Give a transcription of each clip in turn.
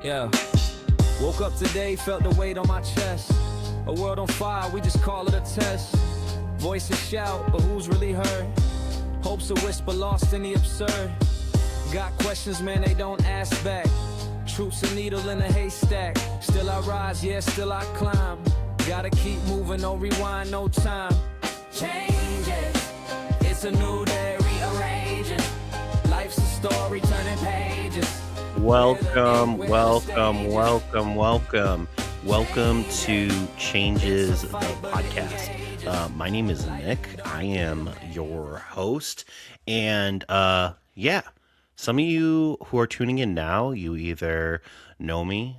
Yeah. Woke up today, felt the weight on my chest. A world on fire, we just call it a test. Voices shout, but who's really heard? Hopes a whisper lost in the absurd. Got questions, man, they don't ask back. Truth's a needle in a haystack. Still I rise, yeah, still I climb. Gotta keep moving, no rewind, no time. Changes, it's a new day, rearranging. Life's a story, turning pages. Welcome to Changes, the podcast. My name is Nick. I am your host. And some of you who are tuning in now, you either know me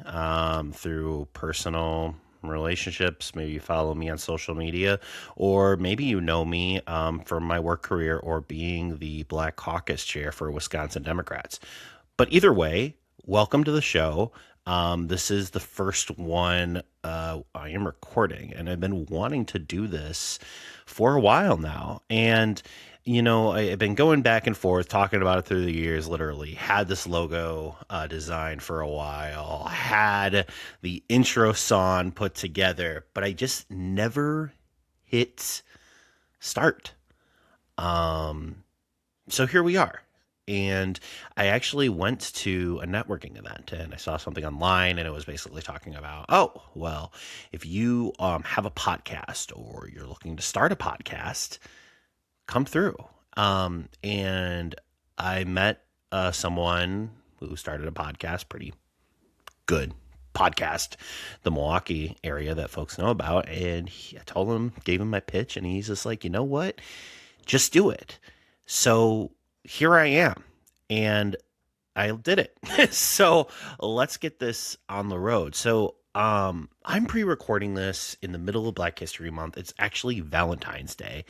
through personal relationships, maybe you follow me on social media, or maybe you know me from my work career or being the Black Caucus chair for Wisconsin Democrats. But either way, welcome to the show. This is the first one I am recording, and I've been wanting to do this for a while now. And, you know, I've been going back and forth, talking about it through the years, literally. Had this logo designed for a while, had the intro song put together, but I just never hit start. So here we are. And I actually went to a networking event and I saw something online and it was basically talking about, if you have a podcast or you're looking to start a podcast, come through. And I met someone who started a podcast, pretty good podcast, the Milwaukee area that folks know about. And I told him, gave him my pitch, and he's just like, you know what, just do it. So here I am, and I did it. So let's get this on the road. So I'm pre-recording this in the middle of Black History Month. It's actually Valentine's Day,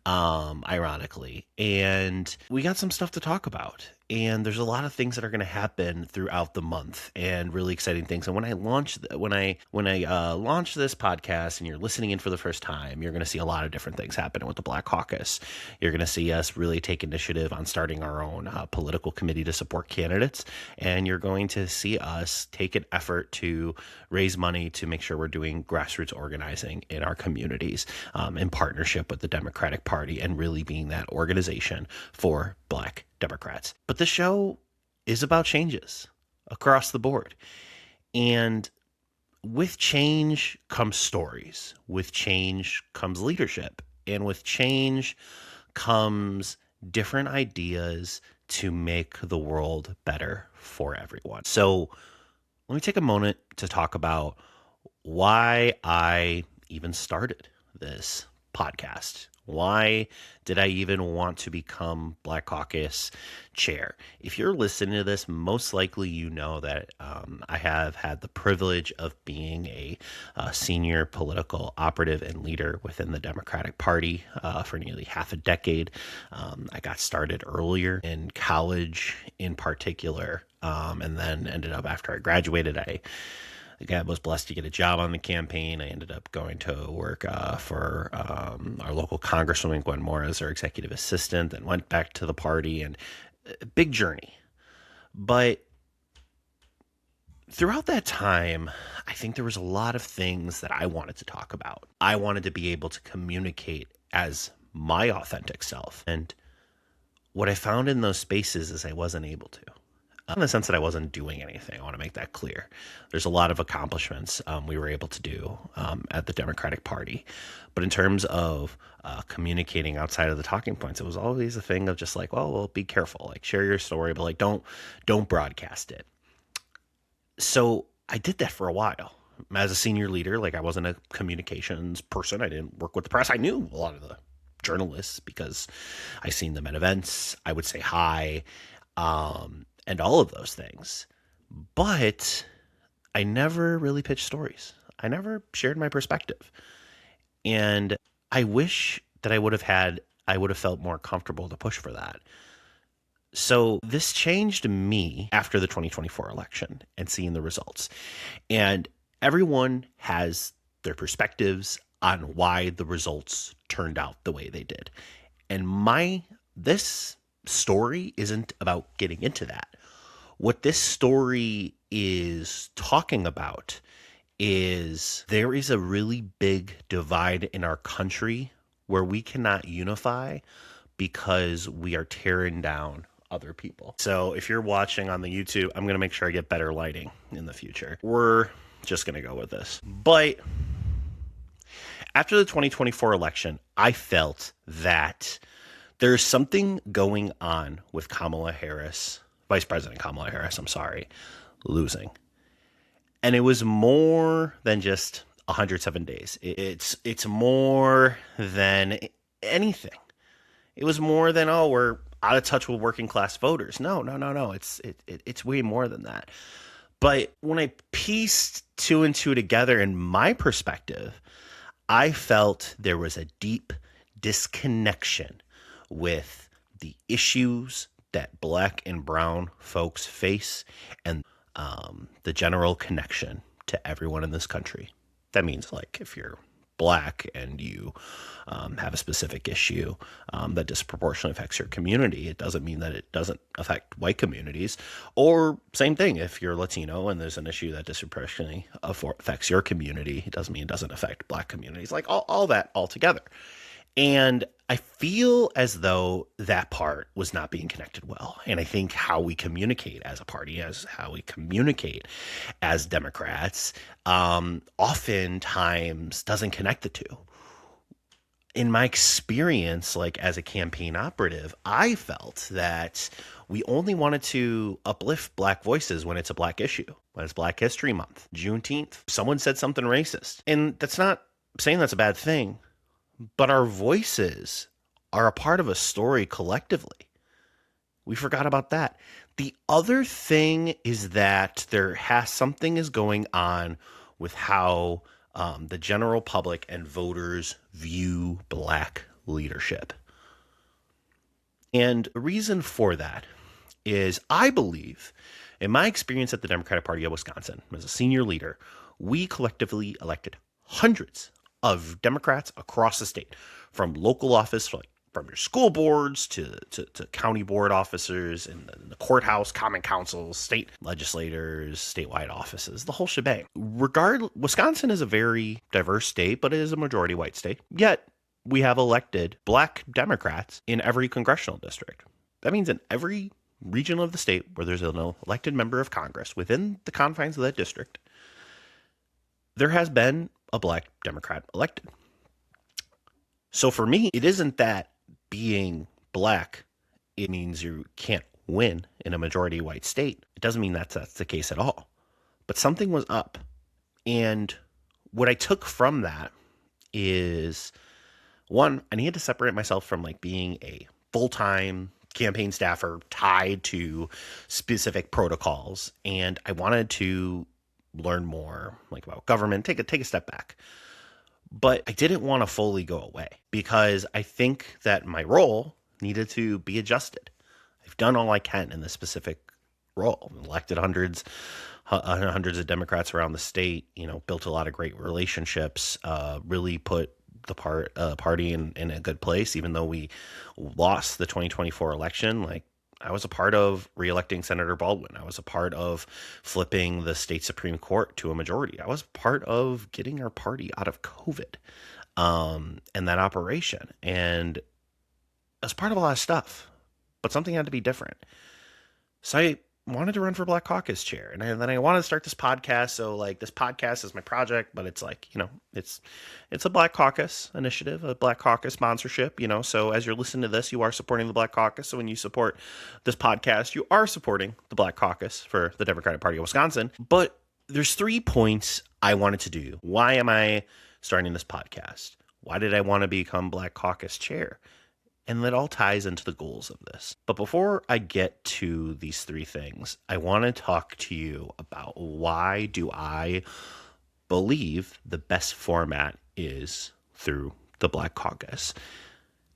ironically, and we got some stuff to talk about. And there's a lot of things that are going to happen throughout the month, and really exciting things. And when I launch this podcast, and you're listening in for the first time, you're going to see a lot of different things happening with the Black Caucus. You're going to see us really take initiative on starting our own political committee to support candidates, and you're going to see us take an effort to raise money to make sure we're doing grassroots organizing in our communities, in partnership with the Democratic Party, and really being that organization for Black Democrats. But the show is about changes across the board. And with change comes stories. With change comes leadership. And with change comes different ideas to make the world better for everyone. So let me take a moment to talk about why I even started this podcast. Why did I even want to become Black Caucus chair? If you're listening to this, most likely you know that I have had the privilege of being a senior political operative and leader within the Democratic Party for nearly half a decade. I got started earlier in college in particular, and then ended up, after I graduated, I was blessed to get a job on the campaign. I ended up going to work for our local Congresswoman Gwen Moore as her executive assistant, and went back to the party, and a big journey. But throughout that time, I think there was a lot of things that I wanted to talk about. I wanted to be able to communicate as my authentic self. And what I found in those spaces is I wasn't able to. In the sense that I wasn't doing anything. I want to make that clear. There's a lot of accomplishments we were able to do at the Democratic Party. But in terms of communicating outside of the talking points, it was always a thing of just like, well, be careful. Like, share your story, but like, don't broadcast it. So I did that for a while. As a senior leader, like, I wasn't a communications person. I didn't work with the press. I knew a lot of the journalists because I seen them at events. I would say hi. And all of those things. But I never really pitched stories. I never shared my perspective. And I wish that I would have felt more comfortable to push for that. So this changed me after the 2024 election and seeing the results. And everyone has their perspectives on why the results turned out the way they did. And this story isn't about getting into that. What this story is talking about is there is a really big divide in our country where we cannot unify because we are tearing down other people. So if you're watching on the YouTube, I'm going to make sure I get better lighting in the future. We're just going to go with this. But after the 2024 election, I felt that there's something going on with Kamala Harris, Vice President Kamala Harris, losing. And it was more than just 107 days. It's more than anything. It was more than, oh, we're out of touch with working class voters. No. It's way more than that. But when I pieced two and two together in my perspective, I felt there was a deep disconnection with the issues that Black and brown folks face and the general connection to everyone in this country. That means, like, if you're Black and you have a specific issue that disproportionately affects your community, it doesn't mean that it doesn't affect white communities. Or same thing, if you're Latino and there's an issue that disproportionately affects your community, it doesn't mean it doesn't affect Black communities. Like all that all together. And I feel as though that part was not being connected well. And I think how we communicate as a party, as how we communicate as Democrats, oftentimes doesn't connect the two. In my experience, like as a campaign operative, I felt that we only wanted to uplift Black voices when it's a Black issue, when it's Black History Month, Juneteenth. Someone said something racist. And that's not saying that's a bad thing. But our voices are a part of a story collectively. We forgot about that. The other thing is that something is going on with how the general public and voters view Black leadership. And the reason for that is I believe, in my experience at the Democratic Party of Wisconsin, as a senior leader, we collectively elected hundreds of Democrats across the state, from local office, like from your school boards to county board officers and the courthouse, common councils, state legislators, statewide offices, the whole shebang. Wisconsin is a very diverse state, but it is a majority white state. Yet we have elected Black Democrats in every congressional district. That means in every region of the state where there's an elected member of Congress within the confines of that district, there has been a Black Democrat elected. So for me, it isn't that being Black, it means you can't win in a majority white state. It doesn't mean that's the case at all. But something was up. And what I took from that is, one, I needed to separate myself from like being a full-time campaign staffer tied to specific protocols. And I wanted to learn more like about government, take a step back. But I didn't want to fully go away because I think that my role needed to be adjusted. I've done all I can in this specific role. I've elected hundreds of Democrats around the state, built a lot of great relationships, really put the party in a good place, even though we lost the 2024 election. Like, I was a part of reelecting Senator Baldwin. I was a part of flipping the state Supreme Court to a majority. I was part of getting our party out of COVID and that operation. And I was part of a lot of stuff, but something had to be different. So I wanted to run for Black Caucus chair. And then I wanted to start this podcast. So like this podcast is my project, but it's like, it's a Black Caucus initiative, a Black Caucus sponsorship, so as you're listening to this, you are supporting the Black Caucus. So when you support this podcast, you are supporting the Black Caucus for the Democratic Party of Wisconsin. But there's 3 points I wanted to do. Why am I starting this podcast? Why did I want to become Black Caucus chair? And that all ties into the goals of this. But before I get to these 3 things, I want to talk to you about why do I believe the best format is through the Black Caucus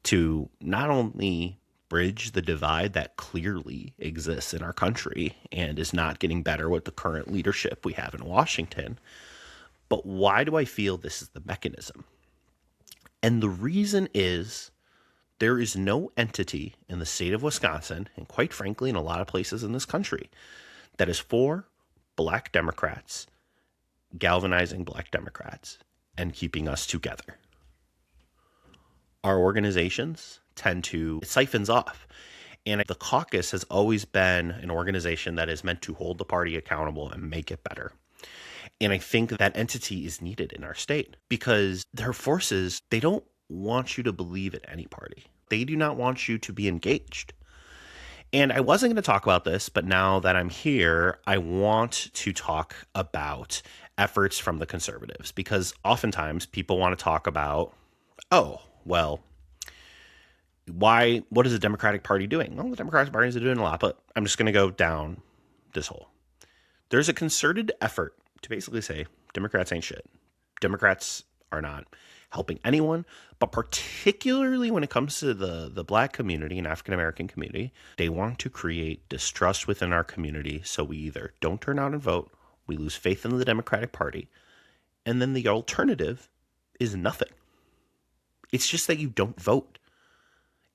to not only bridge the divide that clearly exists in our country and is not getting better with the current leadership we have in Washington, but why do I feel this is the mechanism? And the reason is, there is no entity in the state of Wisconsin, and quite frankly, in a lot of places in this country, that is for Black Democrats, galvanizing Black Democrats, and keeping us together. Our organizations tend to, it siphons off. And the caucus has always been an organization that is meant to hold the party accountable and make it better. And I think that entity is needed in our state because their forces, they don't want you to believe in any party. They do not want you to be engaged. And I wasn't going to talk about this, but now that I'm here, I want to talk about efforts from the conservatives, because oftentimes people want to talk about, oh, well, what is the Democratic Party doing? Well, the Democratic Party is doing a lot, but I'm just going to go down this hole. There's a concerted effort to basically say Democrats ain't shit. Democrats are not helping anyone, but particularly when it comes to the Black community and African American community, they want to create distrust within our community. So we either don't turn out and vote, we lose faith in the Democratic Party, and then the alternative is nothing. It's just that you don't vote.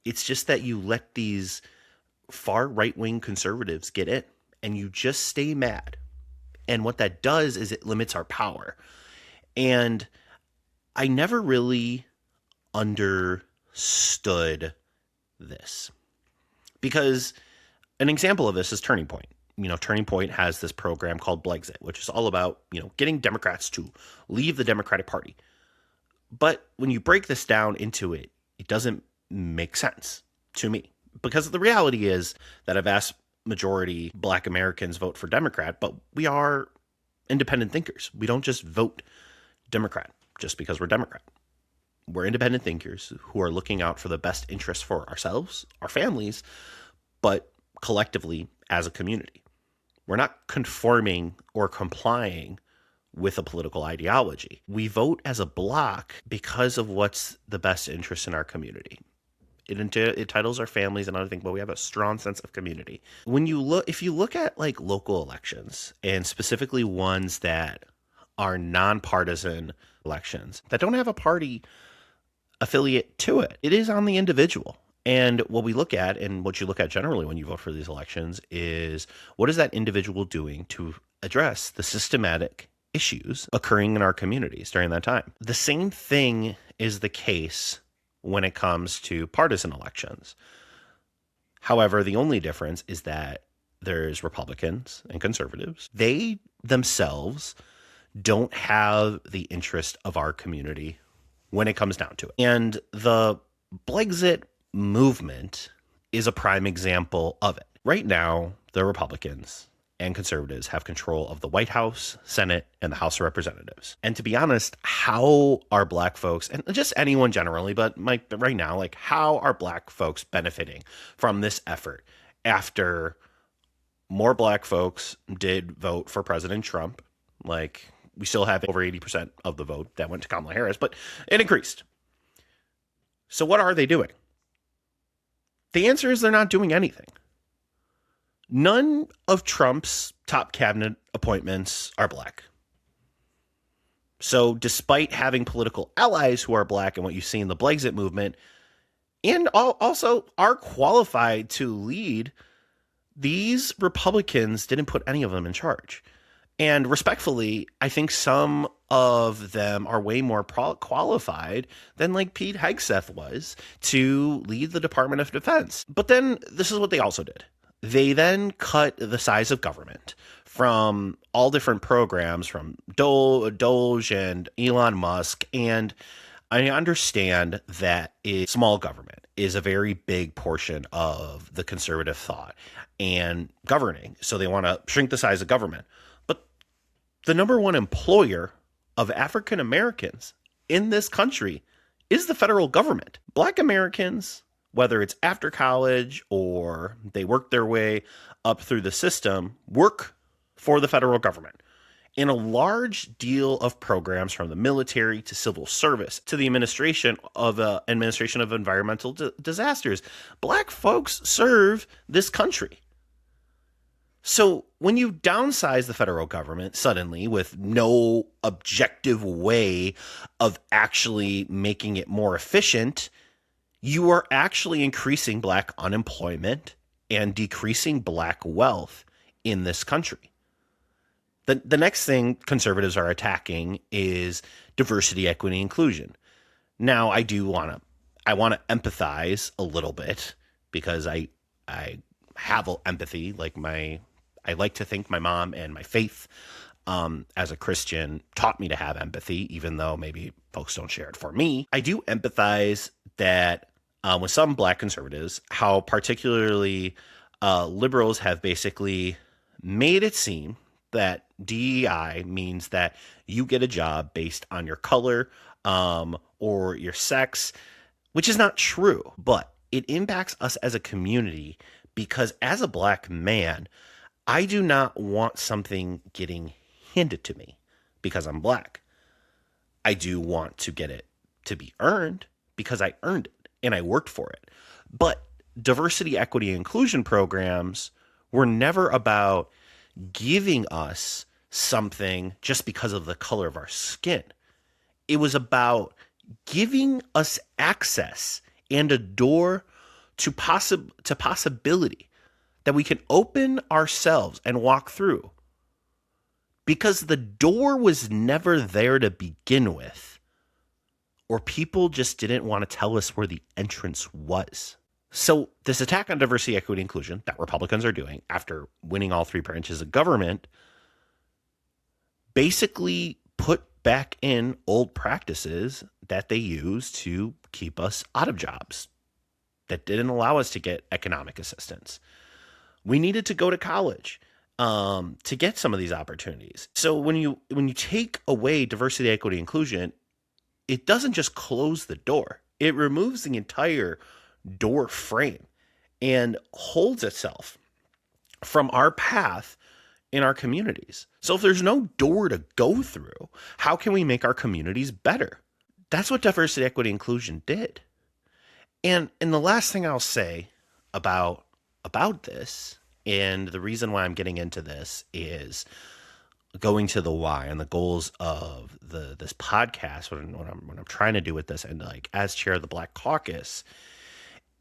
It's just that you let these far right-wing conservatives get in, and you just stay mad. And what that does is it limits our power. And I never really understood this, because an example of this is Turning Point. Turning Point has this program called Blexit, which is all about, getting Democrats to leave the Democratic Party. But when you break this down into it, it doesn't make sense to me, because the reality is that a vast majority Black Americans vote for Democrat, but we are independent thinkers. We don't just vote Democrat just because we're Democrat. We're independent thinkers who are looking out for the best interests for ourselves, our families, but collectively as a community. We're not conforming or complying with a political ideology. We vote as a block because of what's the best interest in our community. It entitles our families and other things, but we have a strong sense of community. If you look at like local elections, and specifically ones that are nonpartisan elections that don't have a party affiliate to it, it is on the individual. And what we look at, and what you look at generally when you vote for these elections, is what is that individual doing to address the systematic issues occurring in our communities during that time. The same thing is the case when it comes to partisan elections. However, the only difference is that there's Republicans and conservatives. They themselves don't have the interest of our community when it comes down to it. And the Blexit movement is a prime example of it. Right now, the Republicans and conservatives have control of the White House, Senate, and the House of Representatives. And to be honest, how are Black folks, and just anyone generally, but right now, how are Black folks benefiting from this effort after more Black folks did vote for President Trump? We still have over 80% of the vote that went to Kamala Harris, but it increased. So what are they doing? The answer is they're not doing anything. None of Trump's top cabinet appointments are Black. So despite having political allies who are Black, and what you see in the Blexit movement, and also are qualified to lead, these Republicans didn't put any of them in charge. And respectfully, I think some of them are way more qualified than Pete Hegseth was to lead the Department of Defense. But then this is what they also did. They then cut the size of government from all different programs, from Doge and Elon Musk. And I understand that small government is a very big portion of the conservative thought and governing. So they want to shrink the size of government. But the number one employer of African Americans in this country is the federal government. Black Americans, whether it's after college or they work their way up through the system, work for the federal government. In a large deal of programs, from the military to civil service to the administration of environmental disasters, Black folks serve this country. So when you downsize the federal government suddenly with no objective way of actually making it more efficient, you are actually increasing Black unemployment and decreasing Black wealth in this country. The next thing conservatives are attacking is diversity, equity, inclusion. Now, I want to empathize a little bit because I have empathy. I like to think my mom and my faith as a Christian taught me to have empathy, even though maybe folks don't share it for me. I do empathize that with some Black conservatives, how particularly liberals have basically made it seem that DEI means that you get a job based on your color or your sex, which is not true, but it impacts us as a community because as a Black man, I do not want something getting handed to me because I'm Black. I do want to get it to be earned because I earned it and I worked for it. But diversity, equity, and inclusion programs were never about giving us something just because of the color of our skin. It was about giving us access and a door to possibility that we can open ourselves and walk through. Because the door was never there to begin with, or people just didn't want to tell us where the entrance was. So this attack on diversity, equity, inclusion that Republicans are doing after winning all three branches of government basically put back in old practices that they used to keep us out of jobs, that didn't allow us to get economic assistance. We needed to go to college to get some of these opportunities. So when you take away diversity, equity, inclusion, it doesn't just close the door. It removes the entire door frame and holds itself from our path in our communities. So if there's no door to go through, how can we make our communities better? That's what diversity, equity, inclusion did. And the last thing I'll say about this, and the reason why I'm getting into this is going to the why and the goals of this podcast, what I'm trying to do with this, and like as chair of the Black Caucus,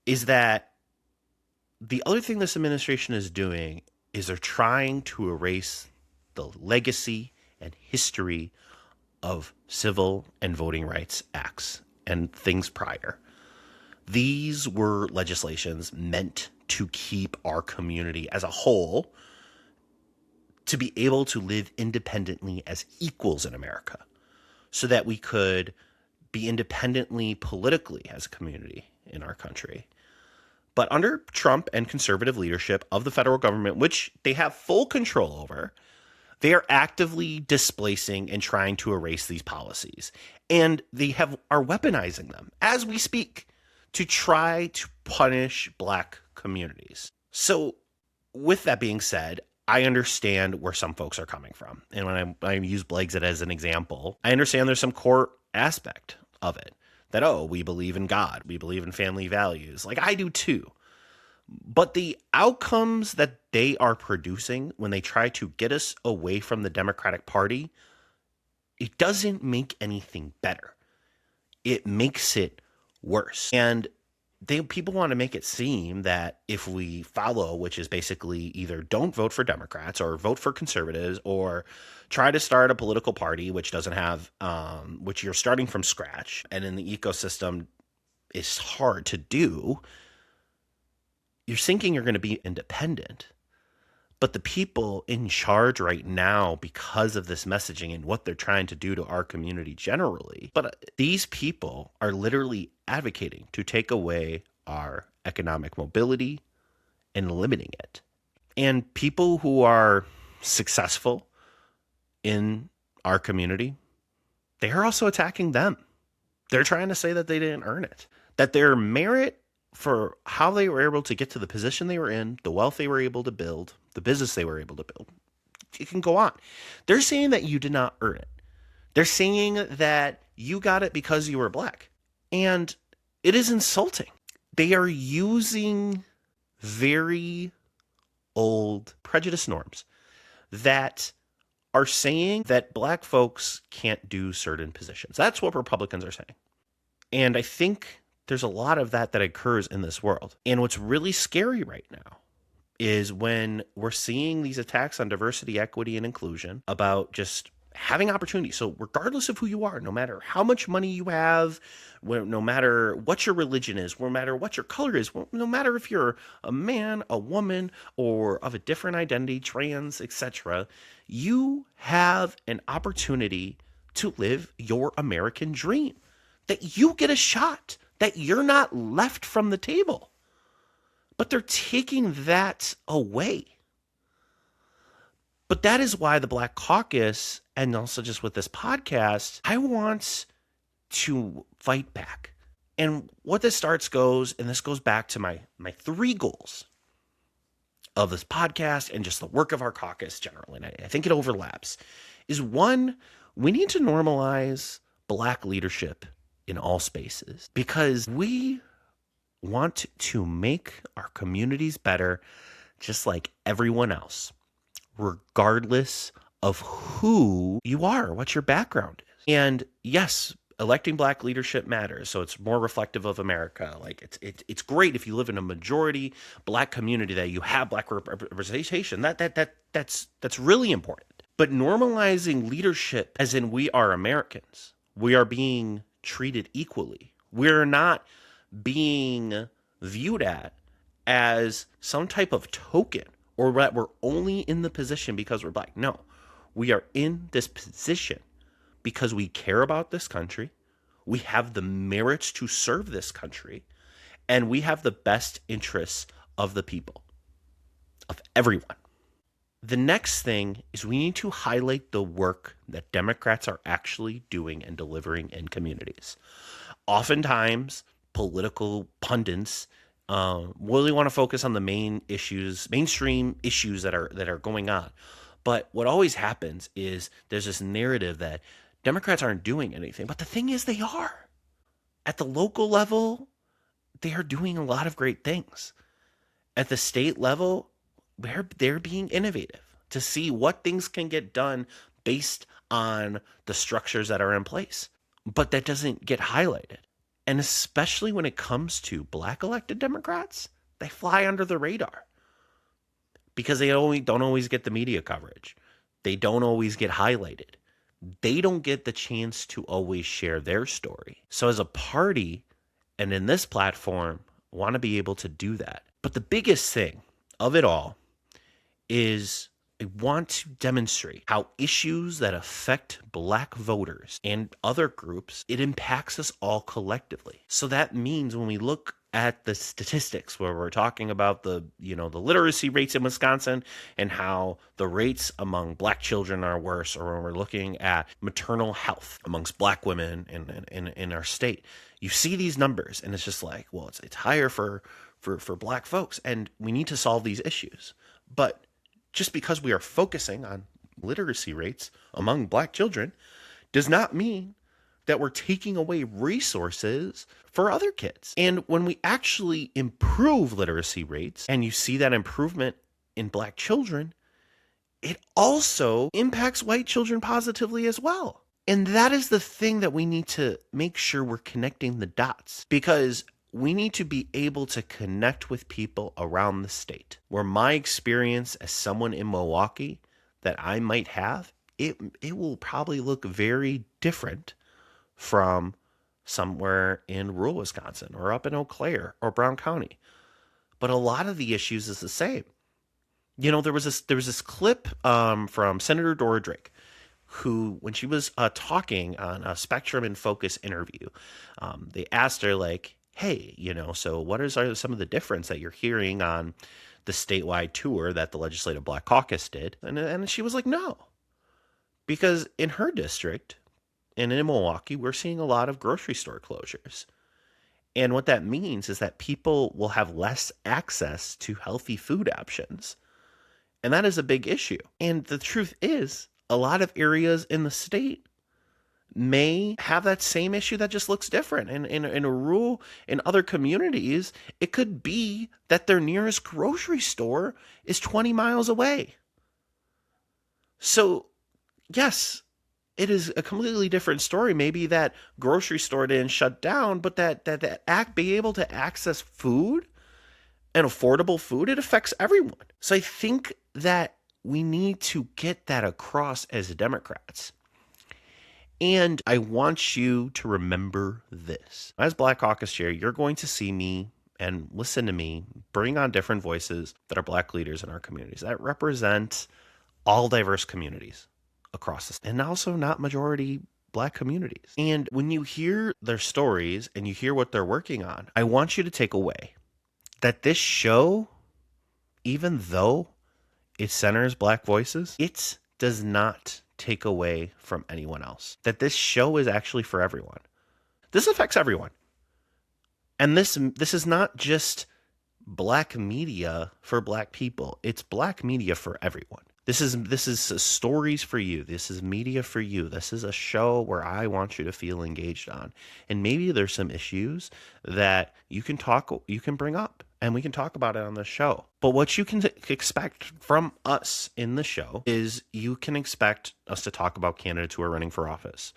is that the other thing this administration is doing is they're trying to erase the legacy and history of civil and voting rights acts and things prior. These were legislations meant to keep our community as a whole to be able to live independently as equals in America, so that we could be independently politically as a community in our country. But under Trump and conservative leadership of the federal government, which they have full control over, they are actively displacing and trying to erase these policies. And they are weaponizing them as we speak to try to punish Black communities. So with that being said, I understand where some folks are coming from. And when I use Blexit as an example, I understand there's some core aspect of it. That, we believe in God. We believe in family values. Like I do too. But the outcomes that they are producing when they try to get us away from the Democratic Party, it doesn't make anything better. It makes it worse. And people want to make it seem that if we follow, which is basically either don't vote for Democrats or vote for conservatives or try to start a political party, which doesn't have, which you're starting from scratch and in the ecosystem is hard to do, you're thinking you're going to be independent. But the people in charge right now, because of this messaging and what they're trying to do to our community generally, but these people are literally advocating to take away our economic mobility and limiting it. And people who are successful in our community, they are also attacking them. They're trying to say that they didn't earn it, that their merit for how they were able to get to the position they were in, the wealth they were able to build, the business they were able to build, it can go on. They're saying that you did not earn it. They're saying that you got it because you were Black. And it is insulting. They are using very old prejudice norms that are saying that Black folks can't do certain positions. That's what Republicans are saying. And I think there's a lot of that occurs in this world. And what's really scary right now is when we're seeing these attacks on diversity, equity, and inclusion about just having opportunity. So regardless of who you are, no matter how much money you have, no matter what your religion is, no matter what your color is, no matter if you're a man, a woman, or of a different identity, trans, etc., you have an opportunity to live your American dream, that you get a shot, that you're not left from the table. But they're taking that away. But that is why the Black Caucus, and also just with this podcast, I want to fight back. And what this goes, and this goes back to my 3 goals of this podcast and just the work of our caucus generally, and I think it overlaps, is 1, we need to normalize Black leadership in all spaces, because we want to make our communities better just like everyone else, regardless of who you are, what your background is. And yes, electing Black leadership matters, so it's more reflective of America. Like it's great if you live in a majority Black community that you have Black representation. That's really important. But normalizing leadership, as in we are Americans, we are being treated equally. We're not being viewed at as some type of token, or that we're only in the position because we're Black. No, we are in this position because we care about this country, we have the merits to serve this country, and we have the best interests of the people, of everyone. The next thing is we need to highlight the work that Democrats are actually doing and delivering in communities. Oftentimes, political pundits really want to focus on the mainstream issues that are going on. But what always happens is there's this narrative that Democrats aren't doing anything. But the thing is, they are. At the local level, they are doing a lot of great things. At the state level, they're being innovative to see what things can get done based on the structures that are in place. But that doesn't get highlighted. And especially when it comes to Black elected Democrats, they fly under the radar because they don't always get the media coverage. They don't always get highlighted. They don't get the chance to always share their story. So as a party and in this platform, want to be able to do that. But the biggest thing of it all is I want to demonstrate how issues that affect Black voters and other groups, it impacts us all collectively. So that means when we look at the statistics where we're talking about the literacy rates in Wisconsin and how the rates among Black children are worse, or when we're looking at maternal health amongst Black women in our state, you see these numbers and it's just like, well, it's higher for Black folks, and we need to solve these issues. But just because we are focusing on literacy rates among Black children does not mean that we're taking away resources for other kids. And when we actually improve literacy rates, and you see that improvement in Black children, it also impacts white children positively as well. And that is the thing that we need to make sure we're connecting the dots, because we need to be able to connect with people around the state, where my experience as someone in Milwaukee that I might have, it will probably look very different from somewhere in rural Wisconsin or up in Eau Claire or Brown County. But a lot of the issues is the same. There was this clip from Senator Dora Drake, who, when she was talking on a Spectrum and Focus interview, they asked her, like, hey, so what are some of the difference that you're hearing on the statewide tour that the Legislative Black Caucus did? And she was like, no, because in her district and in Milwaukee, we're seeing a lot of grocery store closures. And what that means is that people will have less access to healthy food options. And that is a big issue. And the truth is, a lot of areas in the state may have that same issue that just looks different. And in a rural, in other communities, it could be that their nearest grocery store is 20 miles away. So, yes, it is a completely different story. Maybe that grocery store didn't shut down, but that be able to access food and affordable food, it affects everyone. So I think that we need to get that across as Democrats. And I want you to remember this. As Black Caucus Chair, you're going to see me and listen to me bring on different voices that are Black leaders in our communities that represent all diverse communities across this, and also not majority Black communities. And when you hear their stories and you hear what they're working on, I want you to take away that this show, even though it centers Black voices, it does not take away from anyone else. That this show is actually for everyone. This affects everyone. And this is not just Black media for Black people. It's Black media for everyone. This is stories for you. This is media for you. This is a show where I want you to feel engaged on. And maybe there's some issues that you can bring up, and we can talk about it on the show. But what you can expect from us in the show is you can expect us to talk about candidates who are running for office,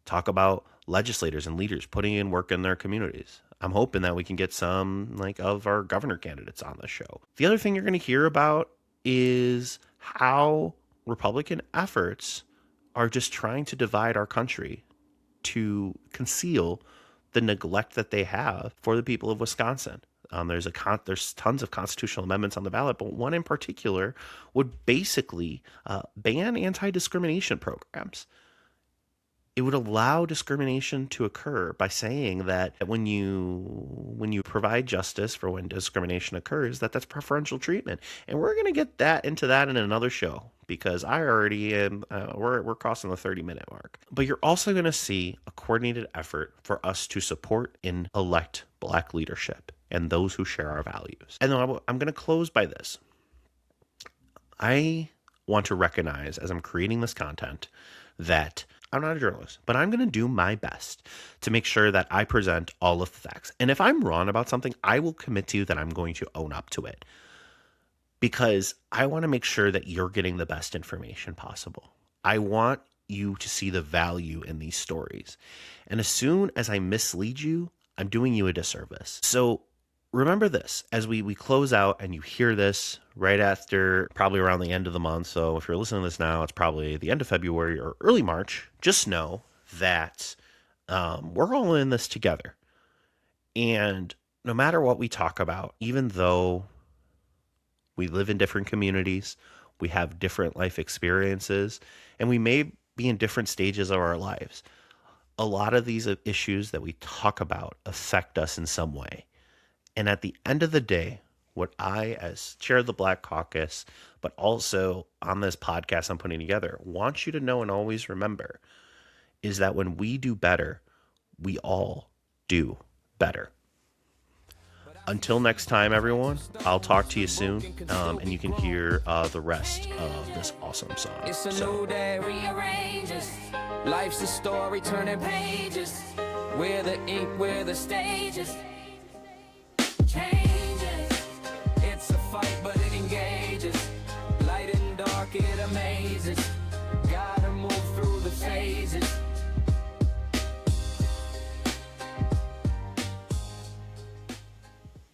talk about legislators and leaders putting in work in their communities. I'm hoping that we can get some of our governor candidates on the show. The other thing you're going to hear about is how Republican efforts are just trying to divide our country to conceal the neglect that they have for the people of Wisconsin. There's tons of constitutional amendments on the ballot, but one in particular would basically ban anti-discrimination programs. It would allow discrimination to occur by saying that when you provide justice for when discrimination occurs, that's preferential treatment. And we're going to get into that in another show, because I already am, we're crossing the 30-minute mark. But you're also going to see a coordinated effort for us to support and elect Black leadership and those who share our values. And then I'm going to close by this. I want to recognize, as I'm creating this content, that I'm not a journalist, but I'm going to do my best to make sure that I present all of the facts. And if I'm wrong about something, I will commit to you that I'm going to own up to it, because I want to make sure that you're getting the best information possible. I want you to see the value in these stories. And as soon as I mislead you, I'm doing you a disservice. So remember this, as we close out and you hear this right after, probably around the end of the month. So if you're listening to this now, it's probably the end of February or early March. Just know that we're all in this together. And no matter what we talk about, even though we live in different communities, we have different life experiences, and we may be in different stages of our lives, a lot of these issues that we talk about affect us in some way. And at the end of the day, what I, as chair of the Black Caucus, but also on this podcast I'm putting together, want you to know and always remember is that when we do better, we all do better. Until next time, everyone, I'll talk to you soon, and you can hear the rest of this awesome song. It's a new day, rearranges. Life's a story, turning pages. We're the ink, we're the stages. Changes. It's a fight, but it engages. Light and dark, it amazes.